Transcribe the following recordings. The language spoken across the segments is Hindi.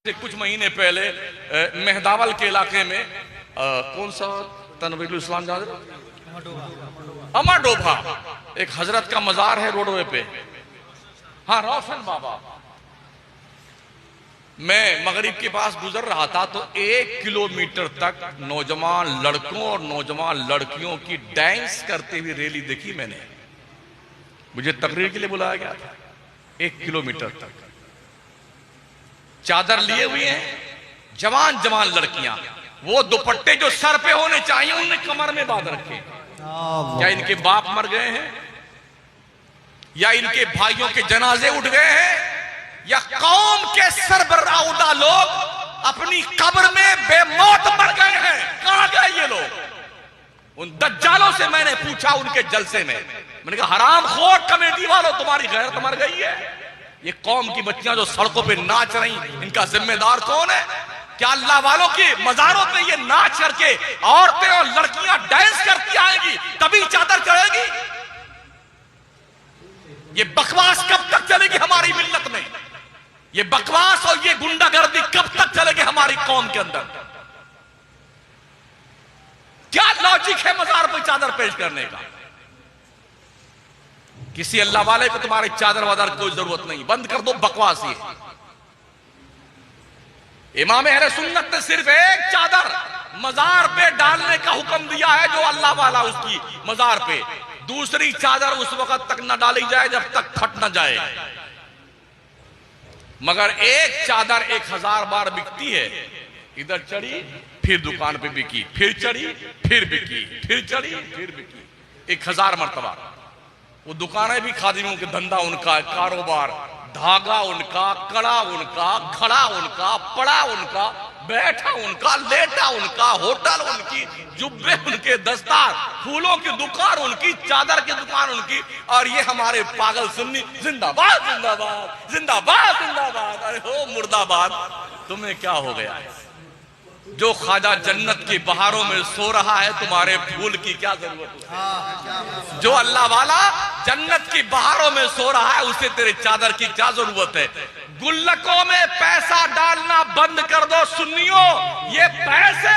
से कुछ महीने पहले मेहदावल के इलाके में कौन सा तनवीरुल इस्लाम अमाडोभा एक हजरत का मजार है रोडवे पे। हाँ, रोशन बाबा। मैं मगरिब के पास गुजर रहा था तो 1 किलोमीटर तक नौजवान लड़कों और नौजवान लड़कियों की डांस करते हुए रैली देखी मैंने। मुझे तकरीर के लिए बुलाया गया था। 1 किलोमीटर तक चादर लिए हुए हैं जवान जवान लड़कियां, वो दुपट्टे जो सर पे होने चाहिए उन्हें कमर में बांध रखे। क्या इनके बाप मर गए हैं या इनके भाइयों के जनाजे उठ गए हैं या कौम के सरबराह लोग अपनी कब्र में बेमौत मर गए हैं? कहां गए ये लोग? उन दज्जालों से मैंने पूछा उनके जलसे में, मैंने कहा हरामखोर कमेटी वालों, तुम्हारी गैरत मर गई है? ये कौम की बच्चियां जो सड़कों पे नाच रही, इनका जिम्मेदार कौन है? क्या अल्लाह वालों की मजारों पे ये नाच करके औरतें और लड़कियां डांस करती आएंगी तभी चादर चढ़ेगी? ये बकवास कब तक चलेगी हमारी मिल्लत में? ये बकवास और ये गुंडागर्दी कब तक चलेगी हमारी कौम के अंदर? क्या लॉजिक है मजार पे चादर पेश करने का? किसी अल्लाह वाले को तुम्हारे चादर वादर कोई जरूरत नहीं, बंद कर दो बकवास। ये इमाम अहले सुन्नत ने सिर्फ एक चादर मजार पे डालने का हुक्म दिया है जो अल्लाह वाला उसकी मजार पे, दूसरी चादर उस वक्त तक न डाली जाए जब तक फट न जाए। मगर एक चादर 1000 बार बिकती है। इधर चढ़ी फिर दुकान पे बिकी, फिर चढ़ी फिर बिकी, फिर चढ़ी फिर बिकी, 1000 मरतबा। वो दुकानें भी खादिमों के धंधा उनका, कारोबार, धागा उनका, कड़ा उनका, खड़ा उनका, पड़ा उनका, बैठा उनका, लेटा उनका, होटल उनकी, जुब्बे उनके, दस्तार, फूलों की दुकान उनकी, चादर की दुकान उनकी। और ये हमारे पागल सुन्नी जिंदाबाद जिंदाबाद जिंदाबाद जिंदाबाद। अरे हो मुर्दाबाद, तुम्हें क्या हो गया है? जो ख्वाजा जन्नत की बहारों में सो रहा है, तुम्हारे फूल की क्या जरूरत है? जो अल्लाह वाला जन्नत की बहारों में सो रहा है, उसे तेरे चादर की क्या जरूरत है? गुल्लकों में पैसा डालना बंद कर दो सुन्नियों। ये पैसे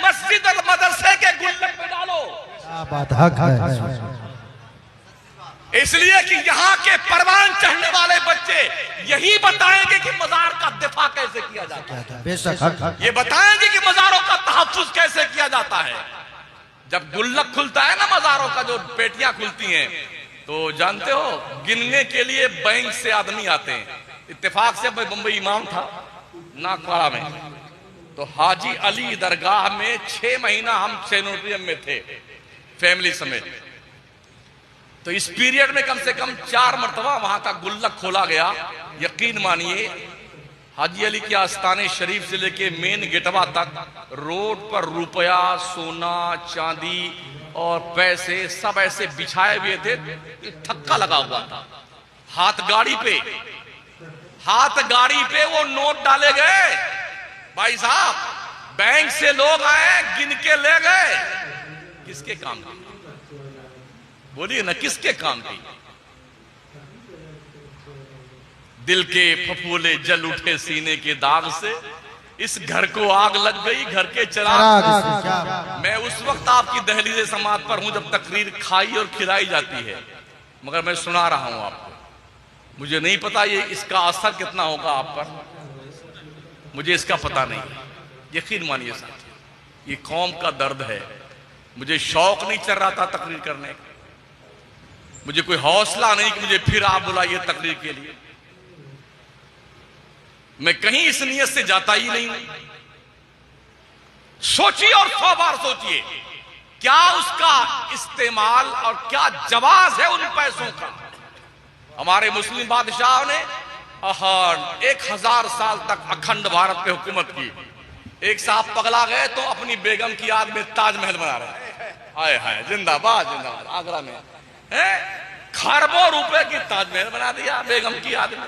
मस्जिद और मदरसे के गुल्लक में डालो। बात हक है। इसलिए कि यहाँ के परवान चढ़ने वाले बच्चे यही बताएंगे कि मजार का दिफा कैसे किया जाता है। बेशक हक। ये बताएंगे कि मजारों का तहफ्फुज कैसे किया जाता है। जब गुल्लक खुलता है ना, मजारों का जो पेटियां खुलती हैं, तो जानते हो गिनने के लिए बैंक से आदमी आते हैं। इत्तेफाक से बम्बई इमाम था नागपाड़ा में, तो हाजी अली दरगाह में 6 महीना हम सैनिटोरियम में थे फैमिली समेत। तो इस पीरियड में कम से कम 4 मरतबा वहां का गुल्लक खोला गया। यकीन मानिए हाजी अली के आस्थाने शरीफ से लेके मेन गेटवा तक रोड पर रुपया, सोना, चांदी और पैसे सब ऐसे बिछाए हुए थे। थक्का लगा हुआ था। हाथ गाड़ी पे वो नोट डाले गए। भाई साहब, बैंक से लोग आए, गिन के ले गए। किसके काम की? बोलिए ना, किसके काम की? दिल के फफूले जल उठे सीने के दाग से, इस घर को आग लग गई घर के चिराग। मैं उस वक्त आपकी दहलीज़े समात पर हूं जब तकरीर खाई और खिलाई जाती है, मगर मैं सुना रहा हूं आपको। मुझे नहीं पता ये इसका असर कितना होगा आप पर, मुझे इसका पता नहीं। यकीन मानिए साथियों, ये कौम का दर्द है। मुझे शौक नहीं चल रहा था तकरीर करने का, मुझे कोई हौसला नहीं कि मुझे फिर आप बुलाइए तकरीर के लिए। मैं कहीं इस नियत से जाता ही नहीं हूं। सोचिए और 100 बार सोचिए, क्या उसका इस्तेमाल और क्या जवाब है उन पैसों का। हमारे मुस्लिम बादशाह ने 1000 साल तक अखंड भारत पे हुकूमत की। एक साहब पगला गए तो अपनी बेगम की याद में ताजमहल बना रहे। हाय हाय, जिंदाबाद जिंदाबाद। आगरा में खरबों रुपए की ताजमहल बना दिया बेगम की याद में।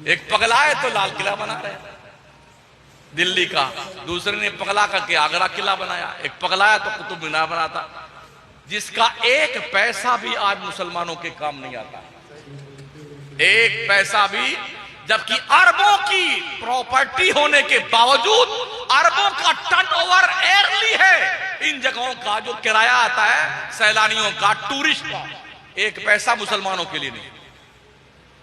एक पगलाए तो लाल किला बना रहे दिल्ली का, दूसरे ने पगला करके आगरा किला बनाया, एक पगलाया तो कुतुब मीनार बनाता, जिसका 1 पैसा भी आज मुसलमानों के काम नहीं आता। 1 पैसा भी, जबकि अरबों की प्रॉपर्टी होने के बावजूद अरबों का टर्नओवर एयरली है इन जगहों का। जो किराया आता है सैलानियों का, टूरिस्ट का, एक पैसा मुसलमानों के लिए नहीं।